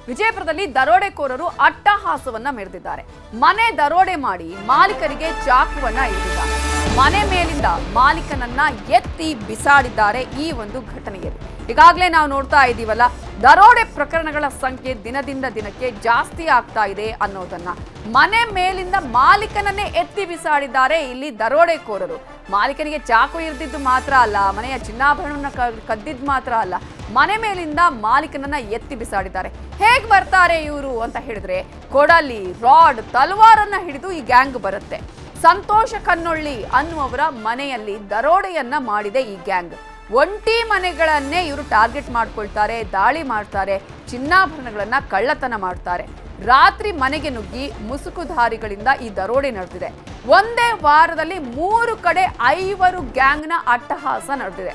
ವಿಜಯಪುರದಲ್ಲಿ ದರೋಡೆಕೋರರು ಅಟ್ಟಹಾಸವನ್ನ ಮೆರೆದಿದ್ದಾರೆ. ಮನೆ ದರೋಡೆ ಮಾಡಿ ಮಾಲೀಕರಿಗೆ ಚಾಕುವನ್ನ ಇರಿದಿದ್ದಾರೆ. ಮನೆ ಮೇಲಿಂದ ಮಾಲೀಕನನ್ನ ಎತ್ತಿ ಬಿಸಾಡಿದ್ದಾರೆ. ಈ ಒಂದು ಘಟನೆಯಲ್ಲಿ ಈಗಾಗಲೇ ನಾವು ನೋಡ್ತಾ ಇದ್ದೀವಲ್ಲ, ದರೋಡೆ ಪ್ರಕರಣಗಳ ಸಂಖ್ಯೆ ದಿನದಿಂದ ದಿನಕ್ಕೆ ಜಾಸ್ತಿ ಆಗ್ತಾ ಇದೆ ಅನ್ನೋದನ್ನ. ಮನೆ ಮೇಲಿಂದ ಮಾಲೀಕನನ್ನೇ ಎತ್ತಿ ಬಿಸಾಡಿದ್ದಾರೆ ಇಲ್ಲಿ ದರೋಡೆಕೋರರು. ಮಾಲೀಕನಿಗೆ ಚಾಕು ಇರ್ದಿದ್ದು ಮಾತ್ರ ಅಲ್ಲ, ಮನೆಯ ಚಿನ್ನಾಭರಣವನ್ನ ಕದ್ದಿದ್ದು ಮಾತ್ರ ಅಲ್ಲ, ಮನೆ ಮೇಲಿಂದ ಮಾಲೀಕನನ್ನ ಎತ್ತಿ ಬಿಸಾಡಿದ್ದಾರೆ. ಹೇಗ್ ಬರ್ತಾರೆ ಇವರು ಅಂತ ಹೇಳಿದ್ರೆ, ಕೊಡಲಿ, ರಾಡ್, ತಲವಾರನ್ನ ಹಿಡಿದು ಈ ಗ್ಯಾಂಗ್ ಬರುತ್ತೆ. ಸಂತೋಷ ಕನ್ನೊಳ್ಳಿ ಅನ್ನುವವರ ಮನೆಯಲ್ಲಿ ದರೋಡೆಯನ್ನ ಮಾಡಿದೆ ಈ ಗ್ಯಾಂಗ್. ಒಂಟಿ ಮನೆಗಳನ್ನೇ ಇವರು ಟಾರ್ಗೆಟ್ ಮಾಡ್ಕೊಳ್ತಾರೆ, ದಾಳಿ ಮಾಡ್ತಾರೆ, ಚಿನ್ನಾಭರಣಗಳನ್ನ ಕಳ್ಳತನ ಮಾಡ್ತಾರೆ. ರಾತ್ರಿ ಮನೆಗೆ ನುಗ್ಗಿ ಮುಸುಕುಧಾರಿಗಳಿಂದ ಈ ದರೋಡೆ ನಡೆದಿದೆ. ಒಂದೇ ವಾರದಲ್ಲಿ 3 ಕಡೆ 5 ಗ್ಯಾಂಗ್ನ ಅಟ್ಟಹಾಸ ನಡೆದಿದೆ.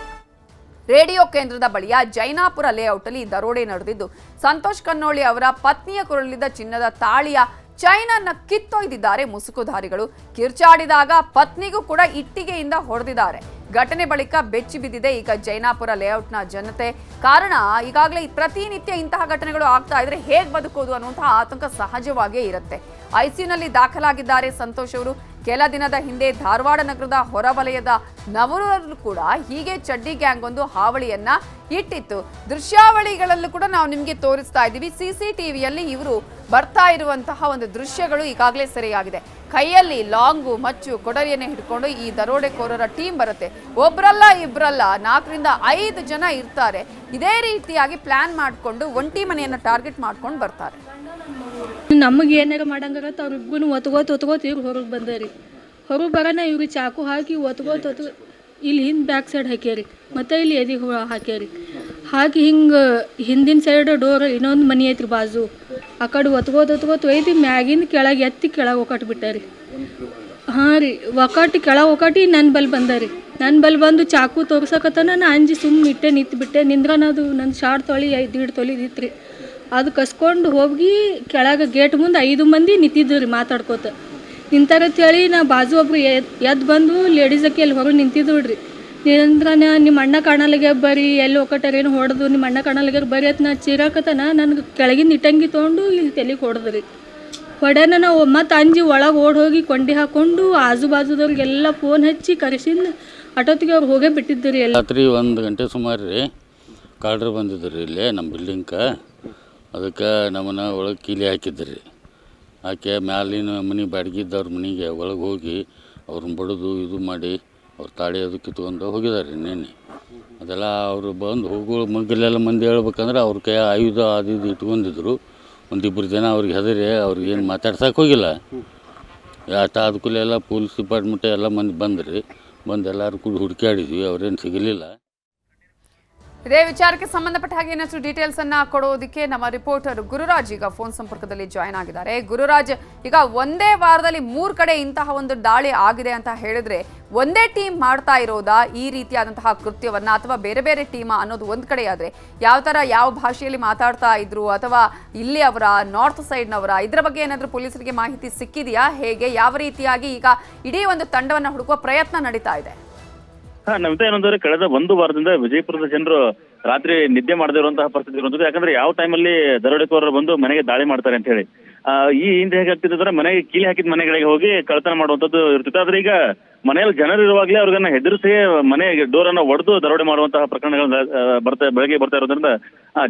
ರೇಡಿಯೋ ಕೇಂದ್ರದ ಬಳಿಯ ಜೈನಾಪುರ ಲೇಔಟ್ ಅಲ್ಲಿ ದರೋಡೆ ನಡೆದಿದ್ದು, ಸಂತೋಷ್ ಕನ್ನೋಳಿ ಅವರ ಪತ್ನಿಯ ಕೊರಳಿದ್ದ ಚಿನ್ನದ ತಾಳಿಯ ಚೈನನ್ನ ಕಿತ್ತೊಯ್ದಿದ್ದಾರೆ ಮುಸುಕುಧಾರಿಗಳು. ಕಿರ್ಚಾಡಿದಾಗ ಪತ್ನಿಗೂ ಕೂಡ ಇಟ್ಟಿಗೆಯಿಂದ ಹೊಡೆದಿದ್ದಾರೆ. ಘಟನೆ ಬಳಿಕ ಬೆಚ್ಚಿ ಬಿದ್ದಿದೆ ಈಗ ಜೈನಾಪುರ ಲೇಔಟ್ನ ಜನತೆ. ಕಾರಣ, ಈಗಾಗಲೇ ಪ್ರತಿನಿತ್ಯ ಇಂತಹ ಘಟನೆಗಳು ಆಗ್ತಾ ಇದ್ರೆ ಹೇಗೆ ಬದುಕೋದು ಅನ್ನುವಂತಹ ಆತಂಕ ಸಹಜವಾಗಿಯೇ ಇರುತ್ತೆ. ಐಸಿಯುನಲ್ಲಿ ದಾಖಲಾಗಿದ್ದಾರೆ ಸಂತೋಷ್ ಅವರು. ಕೆಲ ದಿನದ ಹಿಂದೆ ಧಾರವಾಡ ನಗರದ ಹೊರವಲಯದ ನವರೂರಲ್ಲೂ ಕೂಡ ಹೀಗೆ ಚಡ್ಡಿ ಗ್ಯಾಂಗ್ ಒಂದು ಹಾವಳಿಯನ್ನ ಇಟ್ಟಿತ್ತು. ದೃಶ್ಯಾವಳಿಗಳಲ್ಲೂ ಕೂಡ ನಾವು ನಿಮಗೆ ತೋರಿಸ್ತಾ ಇದ್ದೀವಿ. CCTVಯಲ್ಲಿ ಇವರು ಬರ್ತಾ ಇರುವಂತಹ ಒಂದು ದೃಶ್ಯಗಳು ಈಗಾಗಲೇ ಸೆರೆಯಾಗಿದೆ. ಕೈಯಲ್ಲಿ ಲಾಂಗು, ಮಚ್ಚು, ಕೊಡಲಿಯನ್ನೇ ಹಿಡ್ಕೊಂಡು ಈ ದರೋಡೆಕೋರರ ಟೀಮ್ ಬರುತ್ತೆ. ಒಬ್ರಲ್ಲ, ಇಬ್ರಲ್ಲ, 4 ರಿಂದ 5 ಜನ ಇರ್ತಾರೆ. ಇದೇ ರೀತಿಯಾಗಿ ಪ್ಲಾನ್ ಮಾಡಿಕೊಂಡು ಒಂಟಿ ಮನೆಯನ್ನು ಟಾರ್ಗೆಟ್ ಮಾಡ್ಕೊಂಡು ಬರ್ತಾರೆ. ನಮಗೆ ಏನಾರ ಮಾಡಂಗಾಗತ್ತ ಅವ್ರಿಗೂ ಒತ್ಕೋತ ಇವ್ರು ಹೊರಗೆ ಬಂದಾರಿ. ಹೊರಗೆ ಬರೋಣ ಇವ್ರಿಗೆ ಚಾಕು ಹಾಕಿ ಒತ್ಕೋತ ಇಲ್ಲಿ ಹಿಂದೆ ಬ್ಯಾಕ್ ಸೈಡ್ ಹಾಕ್ಯಾರಿ, ಮತ್ತು ಇಲ್ಲಿ ಎದಿಗೆ ಹಾಕ್ಯಾರಿ. ಹಾಕಿ ಹಿಂಗೆ ಹಿಂದಿನ ಸೈಡ್ ಡೋರ್ ಇನ್ನೊಂದು ಮನೆ ಐತ್ರಿ ಬಾಜು, ಆ ಕಡೆ ಒತ್ಕೋತ ಒಯ್ದು ಮ್ಯಾಗಿಂದ ಕೆಳಗೆ ಎತ್ತಿ ಕೆಳಗೆ ಒಕ್ಕಟ್ಟು ಬಿಟ್ಟಾರಿ. ಹಾಂ ರೀ, ಒಕ್ಕಟ್ಟು ಕೆಳಗೆ ಒಕ್ಕಟ್ಟು ನನ್ನ ಬಲ್ ಬಂದಾರಿ. ನನ್ನ ಬಲ್ ಬಂದು ಚಾಕು ತೋರ್ಸಕತ್ತ ನಾನು ಅಂಜಿ ಸುಮ್ಮನೆ ನಿಂತುಬಿಟ್ಟೆ. ನಿಂದ್ರನದು ನನ್ನ ಶಾರ್ಟ್ ತೊಳಿ 1.5 ತೊಲಿದಿತ್ತು ರೀ. ಅದು ಕಸ್ಕೊಂಡು ಹೋಗಿ ಕೆಳಗೆ ಗೇಟ್ ಮುಂದೆ 5 ಮಂದಿ ನಿಂತಿದ್ದು ರೀ ಮಾತಾಡ್ಕೋತ. ನಿಂತಾರತ್ತೇಳಿ ನಾ ಬಾಜು ಒಬ್ರು ಎದ್ದು ಬಂದು ಲೇಡೀಸಕ್ಕೆ ಎಲ್ಲಿ ಹೊರಗೆ ನಿಂತಿದ್ದು ರೀ. ನಿಂದ್ರನ ನಿಮ್ಮ ಅಣ್ಣ ಕಾಣಲ್ಗೆ ಬರ್ರಿ, ಎಲ್ಲಿ ಒಕ್ಕಟಾರೇನು ಹೊಡೆದು ನಿಮ್ಮ ಅಣ್ಣ ಕಾಣಲ್ಗೆ ಬರ್ರಿ ಅಂತ ನಾ ಚೀರಾಕತನ ನನಗೆ ಕೆಳಗಿಂದ ಇಟ್ಟಂಗಿ ತೊಗೊಂಡು ಇಲ್ಲಿ ತಲೆಗೆ ಹೊಡೆದ್ರಿ. ಹೊಡೆನ ನಾವು ಮತ್ತು ಅಂಜಿ ಒಳಗೆ ಓಡಿ ಹೋಗಿ ಕೊಂಡಿ ಹಾಕ್ಕೊಂಡು ಆಜು ಬಾಜುದವ್ರಿಗೆಲ್ಲ ಫೋನ್ ಹಚ್ಚಿ ಕರೆಸಿಂದ ಅಟೋತ್ತಿಗೆ ಅವ್ರು ಹೋಗೇ ಬಿಟ್ಟಿದ್ದು ರೀ. ರಾತ್ರಿ 1 ಗಂಟೆ ಸುಮಾರು ರೀ ಕಾಡ್ರು ಬಂದಿದ್ರು ರೀ ಇಲ್ಲೇ ನಮ್ಮ ಬಿಲ್ಡಿಂಗ್ಗೆ. ಅದಕ್ಕೆ ನಮ್ಮನ್ನ ಒಳಗೆ ಕೀಲಿ ಹಾಕಿದ್ರಿ. ಆಕೆ ಮ್ಯಾಲಿನ ಮನೆ ಬಾಡಿಗೆ ಇದ್ದವ್ರ ಮನೆಗೆ ಒಳಗೆ ಹೋಗಿ ಅವ್ರನ್ನ ಬಡಿದು ಇದು ಮಾಡಿ ಅವ್ರ ತಾಳಿ ಅದು ಕಿತ್ಕೊಂಡು ಹೋಗಿದ್ದಾರೆ ರೀ ನೆನ್ನೆ. ಅದೆಲ್ಲ ಅವರು ಬಂದು ಹೋಗೋ ಮಗ್ಗಲೆಲ್ಲ ಮಂದಿ ಹೇಳ್ಬೇಕಂದ್ರೆ ಅವ್ರ ಕೈ ಆಯುಧ ಅದು ಇದು ಇಟ್ಕೊಂಡಿದ್ರು. 1-2 ಜನ ಅವ್ರಿಗೆ ಹೆದರಿ ಅವ್ರಿಗೇನು ಮಾತಾಡ್ಸಕ್ಕೆ ಹೋಗಿಲ್ಲ. ಅಷ್ಟ ಆದ ಕೂಡಲೇ ಎಲ್ಲ ಪೊಲೀಸ್ ಡಿಪಾರ್ಟ್ಮೆಂಟ್ ಎಲ್ಲ ಮಂದಿ ಬಂದ್ರಿ. ಬಂದು ಎಲ್ಲರೂ ಕೂಡ ಹುಡುಕಾಡಿದ್ವಿ, ಅವ್ರೇನು ಸಿಗಲಿಲ್ಲ. ಇದೇ ವಿಚಾರಕ್ಕೆ ಸಂಬಂಧಪಟ್ಟ ಹಾಗೆ ಇನ್ನಷ್ಟು ಡೀಟೇಲ್ಸ್ ಅನ್ನ ಕೊಡೋದಕ್ಕೆ ನಮ್ಮ ರಿಪೋರ್ಟರ್ ಗುರುರಾಜ್ ಈಗ ಫೋನ್ ಸಂಪರ್ಕದಲ್ಲಿ ಜಾಯ್ನ್ ಆಗಿದ್ದಾರೆ. ಗುರುರಾಜ್, ಈಗ ಒಂದೇ ವಾರದಲ್ಲಿ 3 ಕಡೆ ಇಂತಹ ಒಂದು ದಾಳಿ ಆಗಿದೆ ಅಂತ ಹೇಳಿದ್ರೆ, ಒಂದೇ ಟೀಮ್ ಮಾಡ್ತಾ ಇರೋದಾ ಈ ರೀತಿಯಾದಂತಹ ಕೃತ್ಯವನ್ನ, ಅಥವಾ ಬೇರೆ ಬೇರೆ ಟೀಮಾ ಅನ್ನೋದು ಒಂದು ಕಡೆ ಆದ್ರೆ, ಯಾವ ಭಾಷೆಯಲ್ಲಿ ಮಾತಾಡ್ತಾ ಇದ್ರು, ಅಥವಾ ಇಲ್ಲಿ ಅವರ ನಾರ್ತ್ ಸೈಡ್ನವರ, ಇದರ ಬಗ್ಗೆ ಏನಾದರೂ ಪೊಲೀಸರಿಗೆ ಮಾಹಿತಿ ಸಿಕ್ಕಿದೆಯಾ? ಹೇಗೆ, ಯಾವ ರೀತಿಯಾಗಿ ಈಗ ಇಡೀ ಒಂದು ತಂಡವನ್ನ ಹುಡುಕುವ ಪ್ರಯತ್ನ ನಡೀತಾ ಇದೆ? ನಮಿತಾ, ಏನಂದ್ರೆ ಕಳೆದ 1 ವಾರದಿಂದ ವಿಜಯಪುರದ ಜನರು ರಾತ್ರಿ ನಿದ್ದೆ ಮಾಡದೇ ಇರುವಂತಹ ಪರಿಸ್ಥಿತಿ ಇರುವಂತದ್ದು. ಯಾಕಂದ್ರೆ ಯಾವ ಟೈಮಲ್ಲಿ ದರೋಡೆಕೋರರು ಬಂದು ಮನೆಗೆ ದಾಳಿ ಮಾಡ್ತಾರೆ ಅಂತ ಹೇಳಿ ಈ ಹಿಂದೆ ಹೇಗಾಗ್ತಿದ್ರೆ ಮನೆಗೆ ಕೀಲಿ ಹಾಕಿದ ಮನೆಗಳಿಗೆ ಹೋಗಿ ಕಳ್ಳತನ ಮಾಡುವಂತದ್ದು ಇರ್ತಿತ್ತು. ಆದ್ರೆ ಈಗ ಮನೆಯಲ್ಲಿ ಜನರು ಇರುವಾಗಲೇ ಅವ್ರಿಗನ್ನ ಹೆದರಿಸಿ ಮನೆ ಡೋರನ್ನ ಒಡೆದು ದರೋಡೆ ಮಾಡುವಂತಹ ಪ್ರಕರಣಗಳು ಬೆಳಗ್ಗೆ ಬರ್ತಾ ಇರೋದ್ರಿಂದ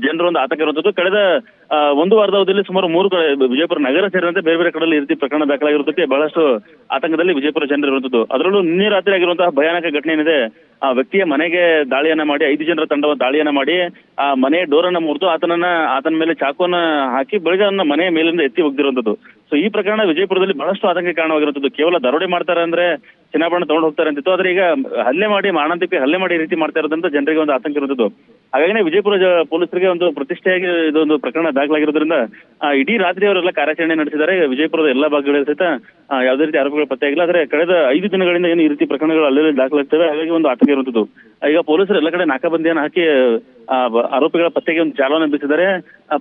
ಜನರು ಒಂದು ಆತಂಕ ಇರುವಂತದ್ದು. ಕಳೆದ 1 ವಾರದ ಅವಧಿಯಲ್ಲಿ ಸುಮಾರು 3 ಕಡೆ ವಿಜಯಪುರ ನಗರ ಸೇರಿದಂತೆ ಬೇರೆ ಬೇರೆ ಕಡೆಯಲ್ಲಿ ಈ ರೀತಿ ಪ್ರಕರಣ ದಾಖಲಾಗಿರುತ್ತದೆ. ಬಹಳಷ್ಟು ಆತಂಕದಲ್ಲಿ ವಿಜಯಪುರ ಜನರು ಇರುವಂತದ್ದು. ಅದರಲ್ಲೂ ನಿನ್ನೆ ರಾತ್ರಿ ಆಗಿರುವಂತಹ ಭಯಾನಕ ಘಟನೆ ಏನಿದೆ, ಆ ವ್ಯಕ್ತಿಯ ಮನೆಗೆ ದಾಳಿಯನ್ನ ಮಾಡಿ 5 ಜನರ ತಂಡವ ದಾಳಿಯನ್ನ ಮಾಡಿ ಆ ಮನೆ ಡೋರನ್ನ ಮುರಿದು ಆತನ ಮೇಲೆ ಚಾಕುವನ್ನ ಹಾಕಿ ಬೆಳಗ್ಗೆ ಮನೆಯ ಮೇಲಿಂದ ಎತ್ತಿ ಹೋಗ್ತಿರುವಂತದ್ದು. ಸೊ ಈ ಪ್ರಕರಣ ವಿಜಯಪುರದಲ್ಲಿ ಬಹಳಷ್ಟು ಆತಂಕ ಕಾರಣವಾಗಿರುವಂತದ್ದು. ಕೇವಲ ದರೋಡೆ ಮಾಡ್ತಾರೆ ಅಂದ್ರೆ ಚಿನ್ನಾಭರಣ ತಗೊಂಡು ಹೋಗ್ತಾರೆ ಅಂತಿತ್ತು. ಆದ್ರೆ ಈಗ ಹಲ್ಲೆ ಮಾಡಿ, ಮಾರಣಾಂತಿಕ ಹಲ್ಲೆ ಮಾಡಿ ಈ ರೀತಿ ಮಾಡ್ತಾ ಇರೋದ್ರಿಂದ ಜನರಿಗೆ ಒಂದು ಆತಂಕ ಇರುವಂತದ್ದು. ಹಾಗಾಗಿ ವಿಜಯಪುರ ಪೊಲೀಸರಿಗೆ ಒಂದು ಪ್ರತಿಷ್ಠೆಯಾಗಿ ಇದೊಂದು ಪ್ರಕರಣ ದಾಖಲಾಗಿರೋದ್ರಿಂದ ಇಡೀ ರಾತ್ರಿ ಅವರೆಲ್ಲ ಕಾರ್ಯಾಚರಣೆ ನಡೆಸಿದ್ದಾರೆ. ವಿಜಯಪುರದ ಎಲ್ಲಾ ಭಾಗಗಳಲ್ಲಿ ಸಹಿತ ಯಾವುದೇ ರೀತಿ ಆರೋಪಗಳು ಪತ್ತೆಯಾಗಿಲ್ಲ. ಆದ್ರೆ ಕಳೆದ 5 ದಿನಗಳಿಂದ ಏನು ಈ ರೀತಿ ಪ್ರಕರಣಗಳು ಅಲ್ಲಲ್ಲಿ ದಾಖಲಾಗ್ತವೆ. ಹಾಗಾಗಿ ಒಂದು ಆತಂಕ ಇರುವಂತದ್ದು. ಈಗ ಪೊಲೀಸರು ಎಲ್ಲ ಕಡೆ ನಾಕಾಬಂದಿಯನ್ನು ಹಾಕಿ ಆರೋಪಿಗಳ ಪತ್ತೆಗೆ ಒಂದು ಚಾಲನೆ ಬೀಸಿದ್ದಾರೆ.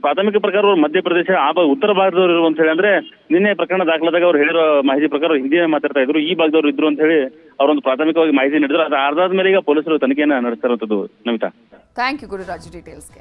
ಪ್ರಾಥಮಿಕ ಪ್ರಕಾರ ಅವರು ಮಧ್ಯಪ್ರದೇಶ ಉತ್ತರ ಭಾಗದವರು ಇರುವಂತ ಹೇಳಿ, ಅಂದ್ರೆ ನಿನ್ನೆ ಪ್ರಕರಣ ದಾಖಲಾದಾಗ ಅವ್ರು ಹೇಳಿರೋ ಮಾಹಿತಿ ಪ್ರಕಾರ ಹಿಂದಿನೇ ಮಾತಾಡ್ತಾ ಇದ್ರು, ಈ ಭಾಗದವರು ಇದ್ರು ಅಂತ ಹೇಳಿ ಅವರೊಂದು ಪ್ರಾಥಮಿಕವಾಗಿ ಮಾಹಿತಿ ನೀಡಿದ್ರು. ಅದು ಅದಾದ್ಮೇಲೆ ಈಗ ಪೊಲೀಸರು ತನಿಖೆಯನ್ನ ನಡೆಸ್ತಾ ಇರುವಂತದ್ದು. Namita, thank you Gururaj ಡೀಟೇಲ್ಸ್ಗೆ.